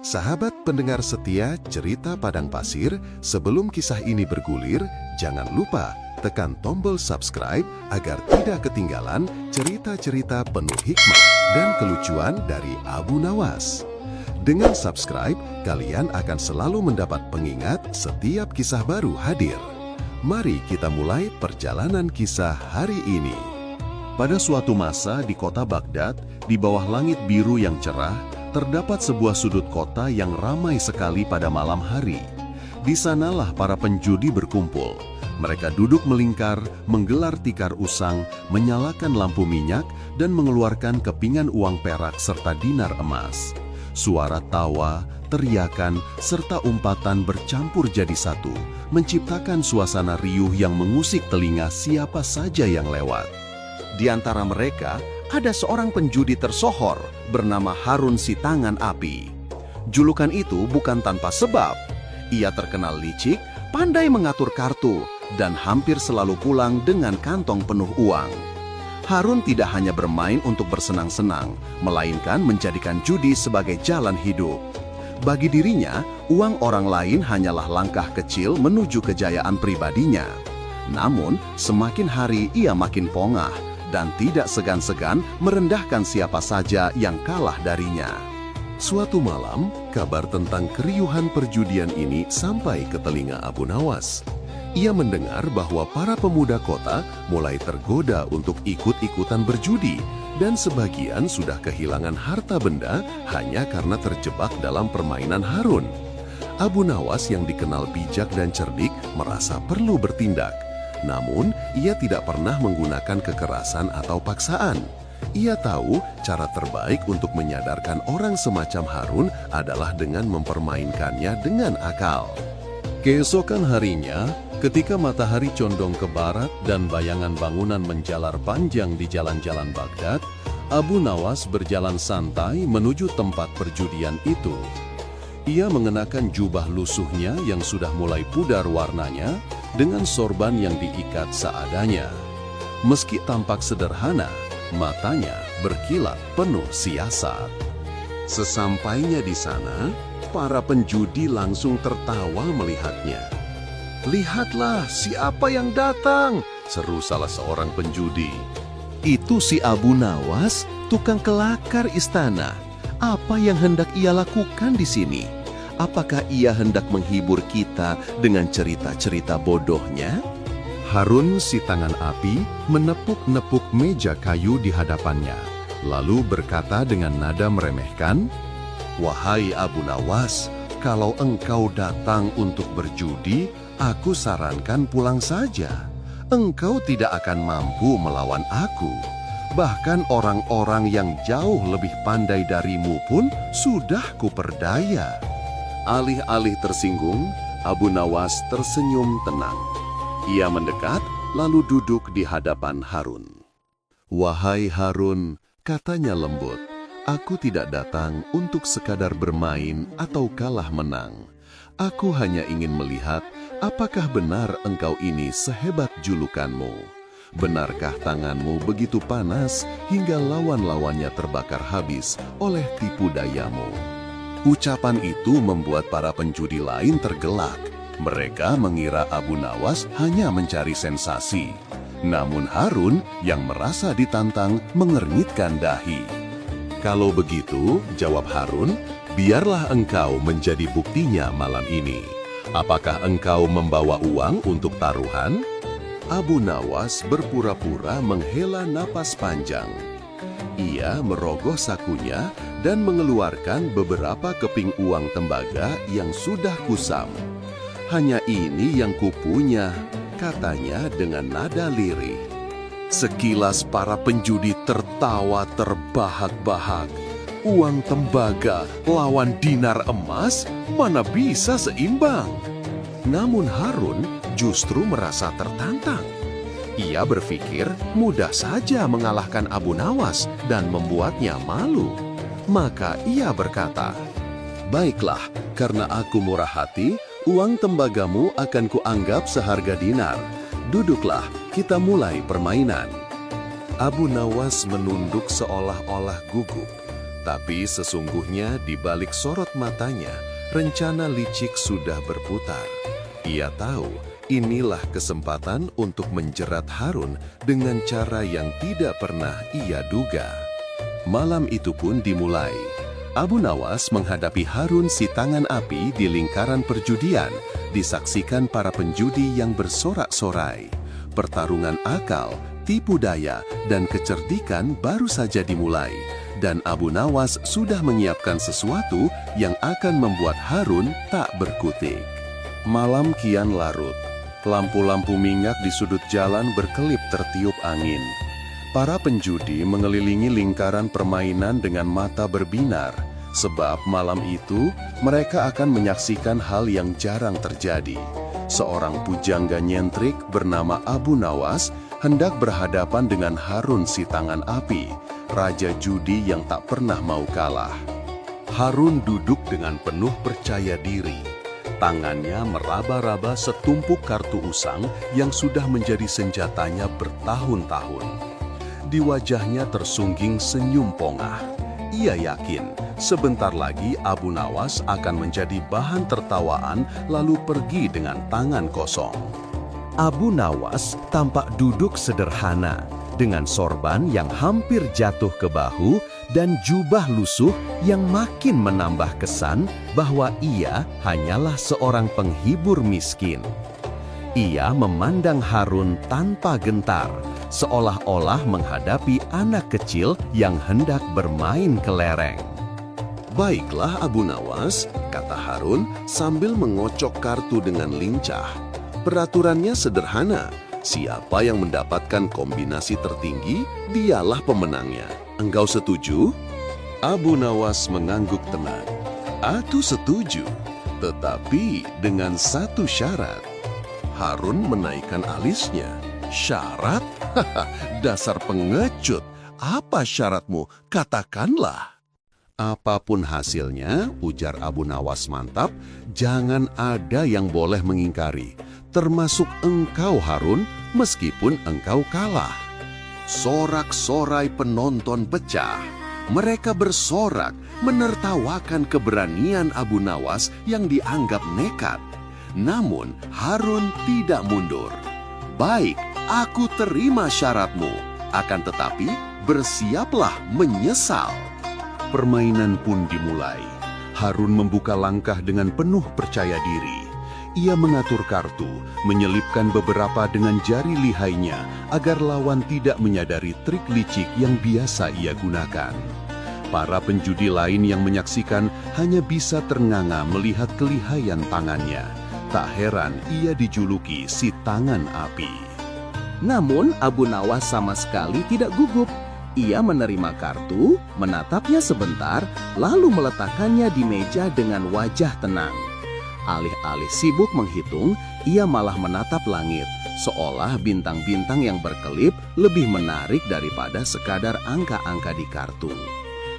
Sahabat pendengar setia Cerita Padang Pasir, sebelum kisah ini bergulir, jangan lupa tekan tombol subscribe agar tidak ketinggalan cerita-cerita penuh hikmah dan kelucuan dari Abu Nawas. Dengan subscribe, kalian akan selalu mendapat pengingat setiap kisah baru hadir. Mari kita mulai perjalanan kisah hari ini. Pada suatu masa di kota Baghdad, di bawah langit biru yang cerah, terdapat sebuah sudut kota yang ramai sekali pada malam hari. Di sanalah para penjudi berkumpul. Mereka duduk melingkar, menggelar tikar usang, menyalakan lampu minyak, dan mengeluarkan kepingan uang perak serta dinar emas. Suara tawa, teriakan, serta umpatan bercampur jadi satu, menciptakan suasana riuh yang mengusik telinga siapa saja yang lewat. Di antara mereka, ada seorang penjudi tersohor bernama Harun si Tangan Api. Julukan itu bukan tanpa sebab. Ia terkenal licik, pandai mengatur kartu, dan hampir selalu pulang dengan kantong penuh uang. Harun tidak hanya bermain untuk bersenang-senang, melainkan menjadikan judi sebagai jalan hidup. Bagi dirinya, uang orang lain hanyalah langkah kecil menuju kejayaan pribadinya. Namun, semakin hari ia makin pongah, dan tidak segan-segan merendahkan siapa saja yang kalah darinya. Suatu malam, kabar tentang keriuhan perjudian ini sampai ke telinga Abu Nawas. Ia mendengar bahwa para pemuda kota mulai tergoda untuk ikut-ikutan berjudi, dan sebagian sudah kehilangan harta benda hanya karena terjebak dalam permainan Harun. Abu Nawas yang dikenal bijak dan cerdik merasa perlu bertindak. Namun, ia tidak pernah menggunakan kekerasan atau paksaan. Ia tahu cara terbaik untuk menyadarkan orang semacam Harun adalah dengan mempermainkannya dengan akal. Keesokan harinya, ketika matahari condong ke barat dan bayangan bangunan menjalar panjang di jalan-jalan Baghdad, Abu Nawas berjalan santai menuju tempat perjudian itu. Ia mengenakan jubah lusuhnya yang sudah mulai pudar warnanya, dengan sorban yang diikat seadanya. Meski tampak sederhana, matanya berkilat penuh siasat. Sesampainya di sana, para penjudi langsung tertawa melihatnya. "Lihatlah siapa yang datang!" seru salah seorang penjudi. "Itu si Abu Nawas, tukang kelakar istana. Apa yang hendak ia lakukan di sini? Apakah ia hendak menghibur kita dengan cerita-cerita bodohnya?" Harun si Tangan Api menepuk-nepuk meja kayu di hadapannya, lalu berkata dengan nada meremehkan, "Wahai Abu Nawas, kalau engkau datang untuk berjudi, aku sarankan pulang saja. Engkau tidak akan mampu melawan aku. Bahkan orang-orang yang jauh lebih pandai darimu pun sudah kuperdaya." Alih-alih tersinggung, Abu Nawas tersenyum tenang. Ia mendekat, lalu duduk di hadapan Harun. "Wahai Harun," katanya lembut, "aku tidak datang untuk sekadar bermain atau kalah menang. Aku hanya ingin melihat apakah benar engkau ini sehebat julukanmu. Benarkah tanganmu begitu panas hingga lawan-lawannya terbakar habis oleh tipu dayamu?" Ucapan itu membuat para penjudi lain tergelak. Mereka mengira Abu Nawas hanya mencari sensasi. Namun Harun yang merasa ditantang mengernyitkan dahi. "Kalau begitu," jawab Harun, "biarlah engkau menjadi buktinya malam ini. Apakah engkau membawa uang untuk taruhan?" Abu Nawas berpura-pura menghela napas panjang. Ia merogoh sakunya dan mengeluarkan beberapa keping uang tembaga yang sudah kusam. "Hanya ini yang kupunya," katanya dengan nada lirih. Sekilas para penjudi tertawa terbahak-bahak. Uang tembaga lawan dinar emas, mana bisa seimbang? Namun Harun justru merasa tertantang. Ia berpikir mudah saja mengalahkan Abu Nawas dan membuatnya malu. Maka ia berkata, "Baiklah, karena aku murah hati, uang tembagamu akan kuanggap seharga dinar. Duduklah, kita mulai permainan." Abu Nawas menunduk seolah-olah gugup. Tapi sesungguhnya di balik sorot matanya, rencana licik sudah berputar. Ia tahu inilah kesempatan untuk menjerat Harun dengan cara yang tidak pernah ia duga. Malam itu pun dimulai. Abu Nawas menghadapi Harun si tangan api di lingkaran perjudian, disaksikan para penjudi yang bersorak-sorai. Pertarungan akal, tipu daya, dan kecerdikan baru saja dimulai, dan Abu Nawas sudah menyiapkan sesuatu yang akan membuat Harun tak berkutik. Malam kian larut. Lampu-lampu minyak di sudut jalan berkelip tertiup angin. Para penjudi mengelilingi lingkaran permainan dengan mata berbinar, sebab malam itu mereka akan menyaksikan hal yang jarang terjadi. Seorang pujangga nyentrik bernama Abu Nawas hendak berhadapan dengan Harun si tangan api, raja judi yang tak pernah mau kalah. Harun duduk dengan penuh percaya diri. Tangannya meraba-raba setumpuk kartu usang yang sudah menjadi senjatanya bertahun-tahun. Di wajahnya tersungging senyum pongah. Ia yakin sebentar lagi Abu Nawas akan menjadi bahan tertawaan lalu pergi dengan tangan kosong. Abu Nawas tampak duduk sederhana dengan sorban yang hampir jatuh ke bahu dan jubah lusuh yang makin menambah kesan bahwa ia hanyalah seorang penghibur miskin. Ia memandang Harun tanpa gentar, seolah-olah menghadapi anak kecil yang hendak bermain kelereng. "Baiklah Abu Nawas," kata Harun sambil mengocok kartu dengan lincah. "Peraturannya sederhana. Siapa yang mendapatkan kombinasi tertinggi, dialah pemenangnya. Engkau setuju?" Abu Nawas mengangguk tenang. "Aku setuju, tetapi dengan satu syarat." Harun menaikkan alisnya. "Syarat? Haha, dasar pengecut. Apa syaratmu? Katakanlah." "Apapun hasilnya," ujar Abu Nawas mantap, "jangan ada yang boleh mengingkari. Termasuk engkau Harun, meskipun engkau kalah." Sorak-sorai penonton pecah. Mereka bersorak, menertawakan keberanian Abu Nawas yang dianggap nekat. Namun Harun tidak mundur. "Baik, aku terima syaratmu. Akan tetapi bersiaplah menyesal." Permainan pun dimulai. Harun membuka langkah dengan penuh percaya diri. Ia mengatur kartu, menyelipkan beberapa dengan jari lihainya agar lawan tidak menyadari trik licik yang biasa ia gunakan. Para penjudi lain yang menyaksikan hanya bisa ternganga melihat kelihayan tangannya. Tak heran ia dijuluki si tangan api. Namun Abu Nawas sama sekali tidak gugup. Ia menerima kartu, menatapnya sebentar, lalu meletakkannya di meja dengan wajah tenang. Alih-alih sibuk menghitung, ia malah menatap langit, seolah bintang-bintang yang berkelip lebih menarik daripada sekadar angka-angka di kartu.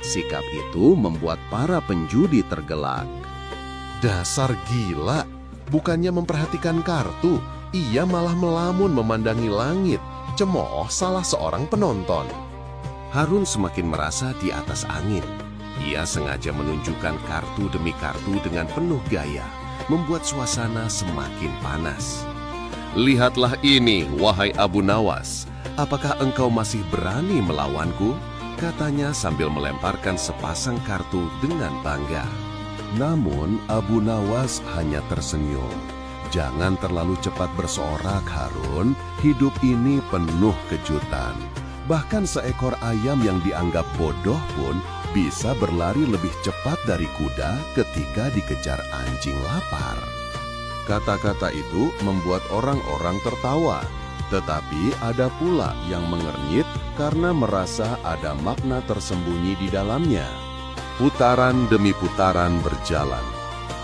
Sikap itu membuat para penjudi tergelak. "Dasar gila, bukannya memperhatikan kartu, ia malah melamun memandangi langit." Cemooh salah seorang penonton. Harun semakin merasa di atas angin. Ia sengaja menunjukkan kartu demi kartu dengan penuh gaya, membuat suasana semakin panas. "Lihatlah ini, wahai Abu Nawas. Apakah engkau masih berani melawanku?" katanya sambil melemparkan sepasang kartu dengan bangga. Namun Abu Nawas hanya tersenyum. "Jangan terlalu cepat bersorak, Harun. Hidup ini penuh kejutan. Bahkan seekor ayam yang dianggap bodoh pun bisa berlari lebih cepat dari kuda ketika dikejar anjing lapar." Kata-kata itu membuat orang-orang tertawa. Tetapi ada pula yang mengernyit karena merasa ada makna tersembunyi di dalamnya. Putaran demi putaran berjalan.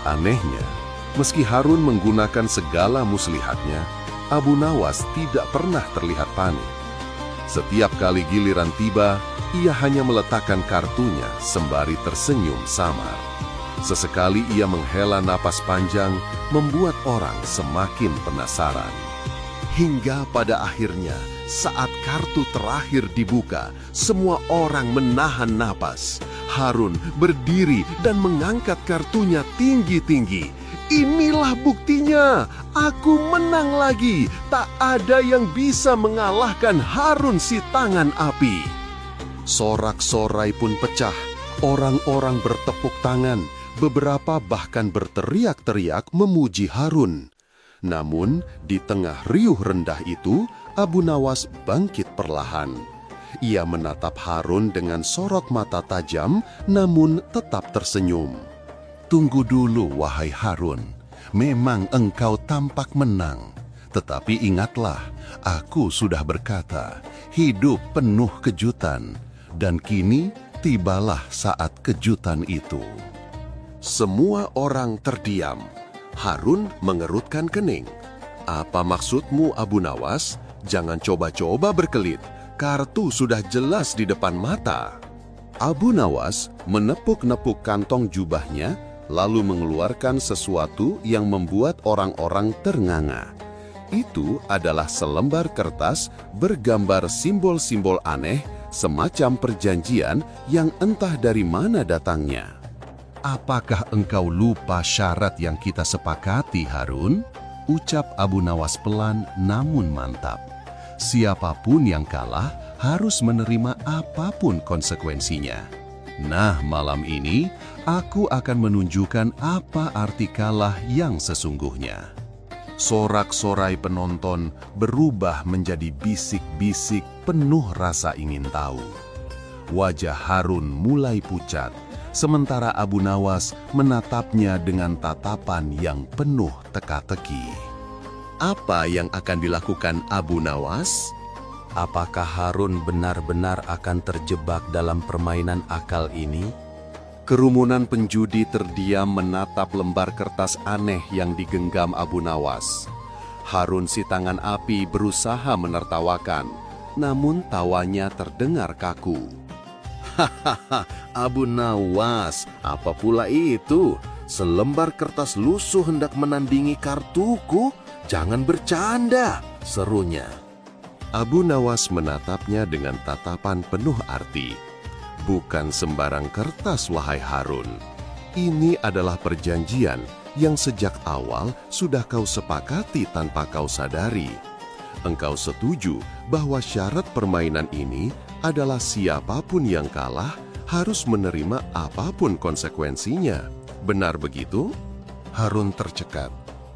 Anehnya, meski Harun menggunakan segala muslihatnya, Abu Nawas tidak pernah terlihat panik. Setiap kali giliran tiba, ia hanya meletakkan kartunya sembari tersenyum samar. Sesekali ia menghela napas panjang, membuat orang semakin penasaran. Hingga pada akhirnya, saat kartu terakhir dibuka, semua orang menahan napas. Harun berdiri dan mengangkat kartunya tinggi-tinggi. Inilah buktinya, aku menang lagi. Tak ada yang bisa mengalahkan Harun si tangan api. Sorak-sorai pun pecah. Orang-orang bertepuk tangan. Beberapa bahkan berteriak-teriak memuji Harun. Namun, di tengah riuh rendah itu, Abu Nawas bangkit perlahan. Ia menatap Harun dengan sorot mata tajam, namun tetap tersenyum. Tunggu dulu, wahai Harun. Memang engkau tampak menang. Tetapi ingatlah, aku sudah berkata, hidup penuh kejutan. Dan kini, tibalah saat kejutan itu. Semua orang terdiam. Harun mengerutkan kening. Apa maksudmu, Abu Nawas? Jangan coba-coba berkelit. Kartu sudah jelas di depan mata. Abu Nawas menepuk-nepuk kantong jubahnya, lalu mengeluarkan sesuatu yang membuat orang-orang ternganga. Itu adalah selembar kertas bergambar simbol-simbol aneh, semacam perjanjian yang entah dari mana datangnya. Apakah engkau lupa syarat yang kita sepakati, Harun? Ucap Abu Nawas pelan namun mantap. Siapapun yang kalah harus menerima apapun konsekuensinya. Nah, malam ini aku akan menunjukkan apa arti kalah yang sesungguhnya. Sorak-sorai penonton berubah menjadi bisik-bisik penuh rasa ingin tahu. Wajah Harun mulai pucat, sementara Abu Nawas menatapnya dengan tatapan yang penuh teka-teki. Apa yang akan dilakukan Abu Nawas? Apakah Harun benar-benar akan terjebak dalam permainan akal ini? Kerumunan penjudi terdiam menatap lembar kertas aneh yang digenggam Abu Nawas. Harun si tangan api berusaha menertawakan, namun tawanya terdengar kaku. Hahaha, Abu Nawas, apa pula itu? Selembar kertas lusuh hendak menandingi kartuku? Jangan bercanda, serunya. Abu Nawas menatapnya dengan tatapan penuh arti. Bukan sembarang kertas, wahai Harun. Ini adalah perjanjian yang sejak awal sudah kau sepakati tanpa kau sadari. Engkau setuju bahwa syarat permainan ini adalah siapapun yang kalah harus menerima apapun konsekuensinya. Benar begitu? Harun tercekat.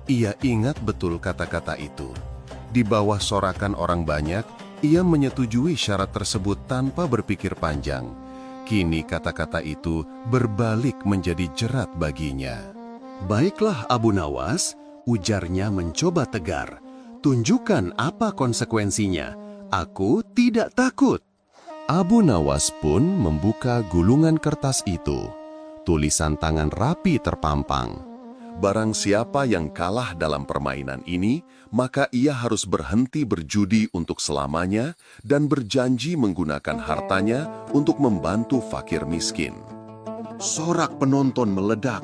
Ia ingat betul kata-kata itu. Di bawah sorakan orang banyak, ia menyetujui syarat tersebut tanpa berpikir panjang. Kini kata-kata itu berbalik menjadi jerat baginya. Baiklah Abu Nawas, ujarnya mencoba tegar. Tunjukkan apa konsekuensinya. Aku tidak takut. Abu Nawas pun membuka gulungan kertas itu. Tulisan tangan rapi terpampang. Barang siapa yang kalah dalam permainan ini, maka ia harus berhenti berjudi untuk selamanya dan berjanji menggunakan hartanya untuk membantu fakir miskin. Sorak penonton meledak.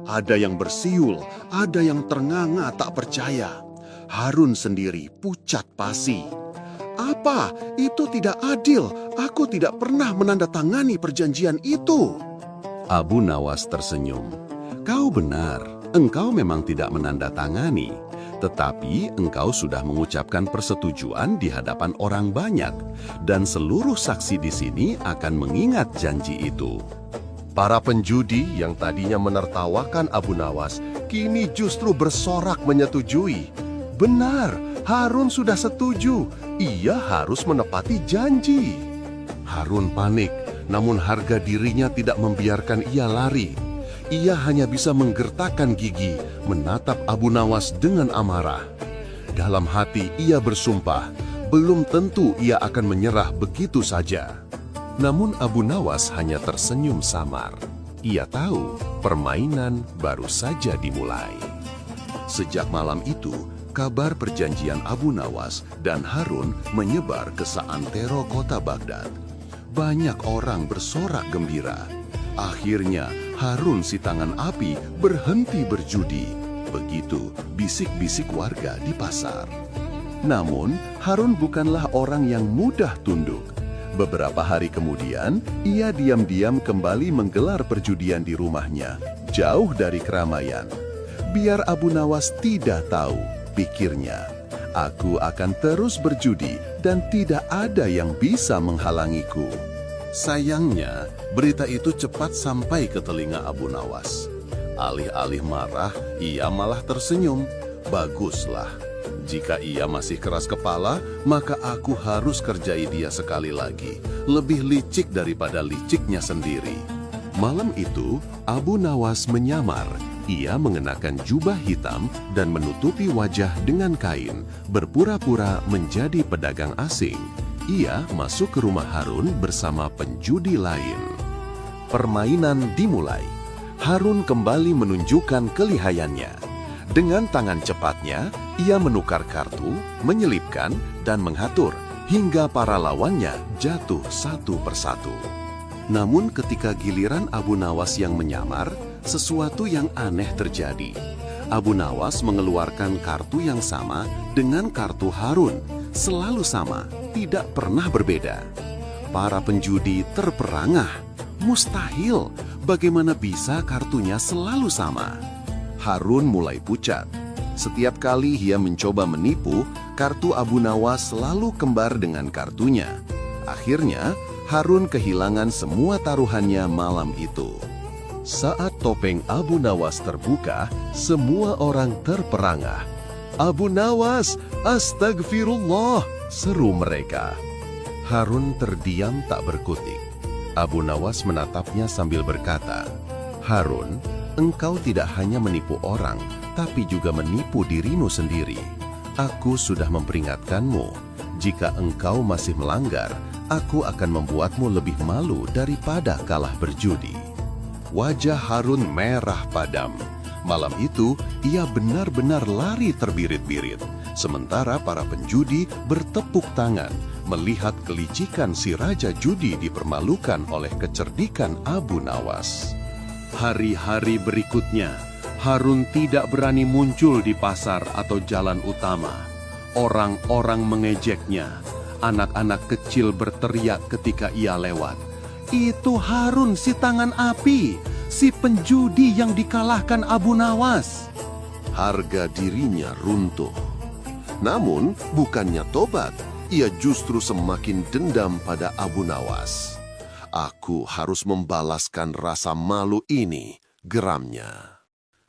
Ada yang bersiul, ada yang ternganga tak percaya. Harun sendiri pucat pasi. Apa? Itu tidak adil. Aku tidak pernah menandatangani perjanjian itu. Abu Nawas tersenyum. Kau benar. Engkau memang tidak menandatangani, tetapi engkau sudah mengucapkan persetujuan di hadapan orang banyak, dan seluruh saksi di sini akan mengingat janji itu. Para penjudi yang tadinya menertawakan Abu Nawas, kini justru bersorak menyetujui. Benar, Harun sudah setuju. Ia harus menepati janji. Harun panik, namun harga dirinya tidak membiarkan ia lari. Ia hanya bisa menggertakkan gigi, menatap Abu Nawas dengan amarah. Dalam hati ia bersumpah, belum tentu ia akan menyerah begitu saja. Namun Abu Nawas hanya tersenyum samar. Ia tahu permainan baru saja dimulai. Sejak malam itu, kabar perjanjian Abu Nawas dan Harun menyebar ke seantero kota Baghdad. Banyak orang bersorak gembira. Akhirnya, Harun si tangan api berhenti berjudi. Begitu bisik-bisik warga di pasar. Namun, Harun bukanlah orang yang mudah tunduk. Beberapa hari kemudian, ia diam-diam kembali menggelar perjudian di rumahnya, jauh dari keramaian. Biar Abu Nawas tidak tahu, pikirnya, aku akan terus berjudi dan tidak ada yang bisa menghalangiku. Sayangnya, berita itu cepat sampai ke telinga Abu Nawas. Alih-alih marah, ia malah tersenyum. Baguslah. Jika ia masih keras kepala, maka aku harus kerjai dia sekali lagi. Lebih licik daripada liciknya sendiri. Malam itu, Abu Nawas menyamar. Ia mengenakan jubah hitam dan menutupi wajah dengan kain, berpura-pura menjadi pedagang asing. Ia masuk ke rumah Harun bersama penjudi lain. Permainan dimulai. Harun kembali menunjukkan kelihayannya. Dengan tangan cepatnya, ia menukar kartu, menyelipkan, dan mengatur, hingga para lawannya jatuh satu persatu. Namun ketika giliran Abu Nawas yang menyamar, sesuatu yang aneh terjadi. Abu Nawas mengeluarkan kartu yang sama dengan kartu Harun, selalu sama, tidak pernah berbeda. Para penjudi terperangah. Mustahil, bagaimana bisa kartunya selalu sama? Harun mulai pucat. Setiap kali ia mencoba menipu, kartu Abu Nawas selalu kembar dengan kartunya. Akhirnya, Harun kehilangan semua taruhannya malam itu. Saat topeng Abu Nawas terbuka, semua orang terperangah. "Abu Nawas, astagfirullah!" seru mereka. Harun terdiam tak berkutik. Abu Nawas menatapnya sambil berkata, "Harun, engkau tidak hanya menipu orang, tapi juga menipu dirimu sendiri. Aku sudah memperingatkanmu. Jika engkau masih melanggar, aku akan membuatmu lebih malu daripada kalah berjudi." Wajah Harun merah padam. Malam itu, ia benar-benar lari terbirit-birit. Sementara para penjudi bertepuk tangan melihat kelicikan si raja judi dipermalukan oleh kecerdikan Abu Nawas. Hari-hari berikutnya, Harun tidak berani muncul di pasar atau jalan utama. Orang-orang mengejeknya. Anak-anak kecil berteriak ketika ia lewat. "Itu Harun si tangan api, si penjudi yang dikalahkan Abu Nawas." Harga dirinya runtuh. Namun, bukannya tobat, ia justru semakin dendam pada Abu Nawas. "Aku harus membalaskan rasa malu ini," geramnya.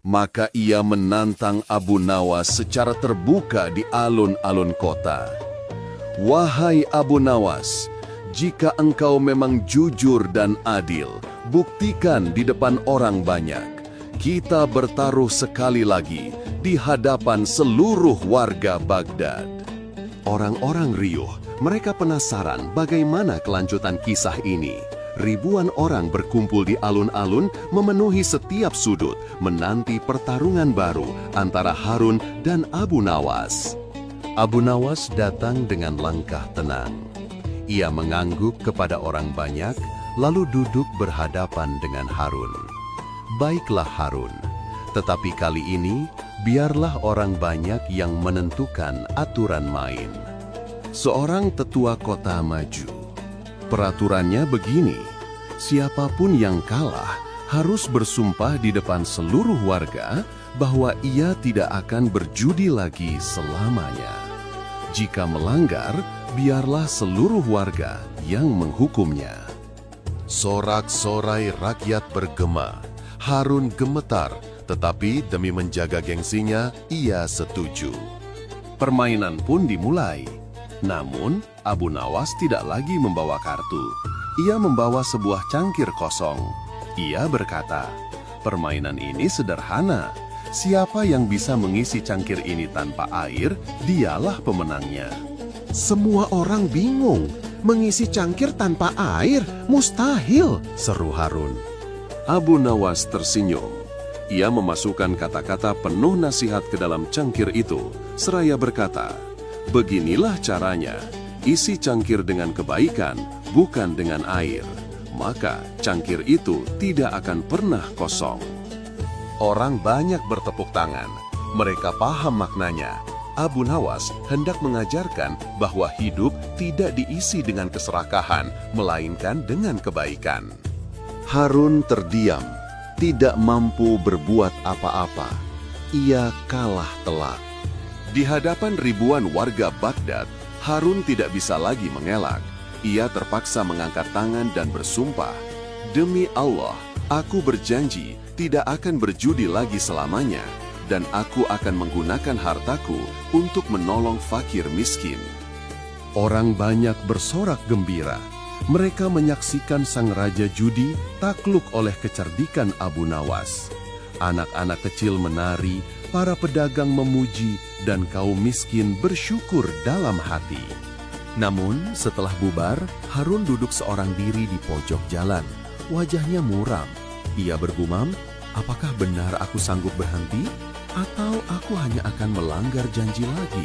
Maka ia menantang Abu Nawas secara terbuka di alun-alun kota. "Wahai Abu Nawas, jika engkau memang jujur dan adil, buktikan di depan orang banyak. Kita bertaruh sekali lagi di hadapan seluruh warga Baghdad." Orang-orang riuh. Mereka penasaran bagaimana kelanjutan kisah ini. Ribuan orang berkumpul di alun-alun, memenuhi setiap sudut, menanti pertarungan baru antara Harun dan Abu Nawas. Abu Nawas datang dengan langkah tenang. Ia mengangguk kepada orang banyak, lalu duduk berhadapan dengan Harun. "Baiklah Harun, tetapi kali ini biarlah orang banyak yang menentukan aturan main." Seorang tetua kota maju. Peraturannya begini, siapapun yang kalah harus bersumpah di depan seluruh warga bahwa ia tidak akan berjudi lagi selamanya. Jika melanggar, biarlah seluruh warga yang menghukumnya. Sorak-sorai rakyat bergema. Harun gemetar, tetapi demi menjaga gengsinya, ia setuju. Permainan pun dimulai. Namun, Abu Nawas tidak lagi membawa kartu. Ia membawa sebuah cangkir kosong. Ia berkata, "Permainan ini sederhana. Siapa yang bisa mengisi cangkir ini tanpa air, dialah pemenangnya." Semua orang bingung. "Mengisi cangkir tanpa air? Mustahil!" seru Harun. Abu Nawas tersenyum. Ia memasukkan kata-kata penuh nasihat ke dalam cangkir itu, seraya berkata, "Beginilah caranya, isi cangkir dengan kebaikan, bukan dengan air. Maka cangkir itu tidak akan pernah kosong." Orang banyak bertepuk tangan. Mereka paham maknanya. Abu Nawas hendak mengajarkan bahwa hidup tidak diisi dengan keserakahan, melainkan dengan kebaikan. Harun terdiam, tidak mampu berbuat apa-apa. Ia kalah telak. Di hadapan ribuan warga Baghdad, Harun tidak bisa lagi mengelak. Ia terpaksa mengangkat tangan dan bersumpah, "Demi Allah, aku berjanji tidak akan berjudi lagi selamanya, dan aku akan menggunakan hartaku untuk menolong fakir miskin." Orang banyak bersorak gembira. Mereka menyaksikan sang raja judi takluk oleh kecerdikan Abu Nawas. Anak-anak kecil menari, para pedagang memuji, dan kaum miskin bersyukur dalam hati. Namun, setelah bubar, Harun duduk seorang diri di pojok jalan. Wajahnya muram. Ia bergumam, "Apakah benar aku sanggup berhenti? Atau aku hanya akan melanggar janji lagi?"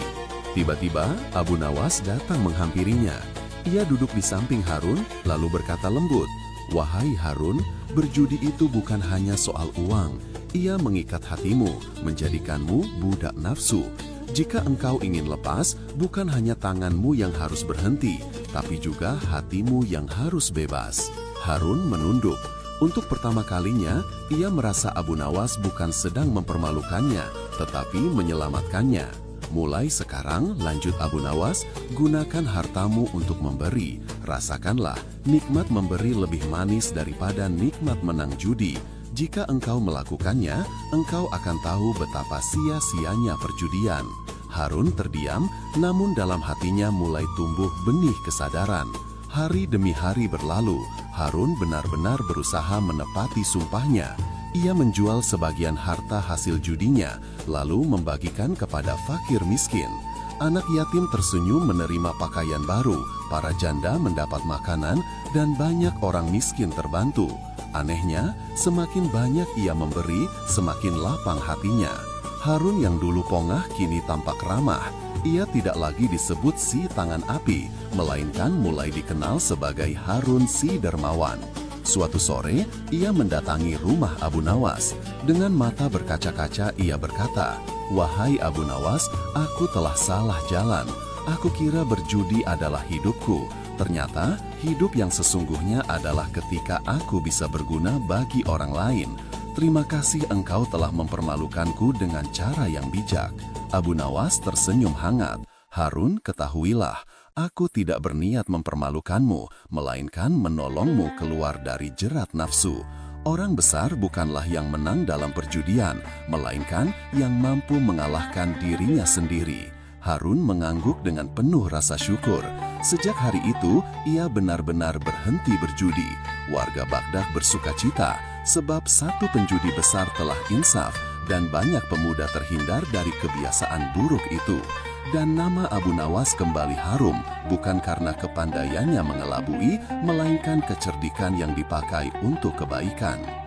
Tiba-tiba, Abu Nawas datang menghampirinya. Ia duduk di samping Harun, lalu berkata lembut, "Wahai Harun, berjudi itu bukan hanya soal uang. Ia mengikat hatimu, menjadikanmu budak nafsu. Jika engkau ingin lepas, bukan hanya tanganmu yang harus berhenti, tapi juga hatimu yang harus bebas." Harun menunduk. Untuk pertama kalinya, ia merasa Abu Nawas bukan sedang mempermalukannya, tetapi menyelamatkannya. "Mulai sekarang," lanjut Abu Nawas, "gunakan hartamu untuk memberi. Rasakanlah, nikmat memberi lebih manis daripada nikmat menang judi. Jika engkau melakukannya, engkau akan tahu betapa sia-sianya perjudian." Harun terdiam, namun dalam hatinya mulai tumbuh benih kesadaran. Hari demi hari berlalu, Harun benar-benar berusaha menepati sumpahnya. Ia menjual sebagian harta hasil judinya, lalu membagikan kepada fakir miskin. Anak yatim tersenyum menerima pakaian baru, para janda mendapat makanan, dan banyak orang miskin terbantu. Anehnya, semakin banyak ia memberi, semakin lapang hatinya. Harun yang dulu pongah kini tampak ramah. Ia tidak lagi disebut si tangan api, melainkan mulai dikenal sebagai Harun si dermawan. Suatu sore, ia mendatangi rumah Abu Nawas. Dengan mata berkaca-kaca, ia berkata, "Wahai Abu Nawas, aku telah salah jalan. Aku kira berjudi adalah hidupku. Ternyata, hidup yang sesungguhnya adalah ketika aku bisa berguna bagi orang lain. Terima kasih engkau telah mempermalukanku dengan cara yang bijak." Abu Nawas tersenyum hangat. "Harun, ketahuilah, aku tidak berniat mempermalukanmu, melainkan menolongmu keluar dari jerat nafsu. Orang besar bukanlah yang menang dalam perjudian, melainkan yang mampu mengalahkan dirinya sendiri." Harun mengangguk dengan penuh rasa syukur. Sejak hari itu, ia benar-benar berhenti berjudi. Warga Baghdad bersukacita, sebab satu penjudi besar telah insaf, dan banyak pemuda terhindar dari kebiasaan buruk itu. Dan nama Abu Nawas kembali harum, bukan karena kepandaiannya mengelabui, melainkan kecerdikan yang dipakai untuk kebaikan.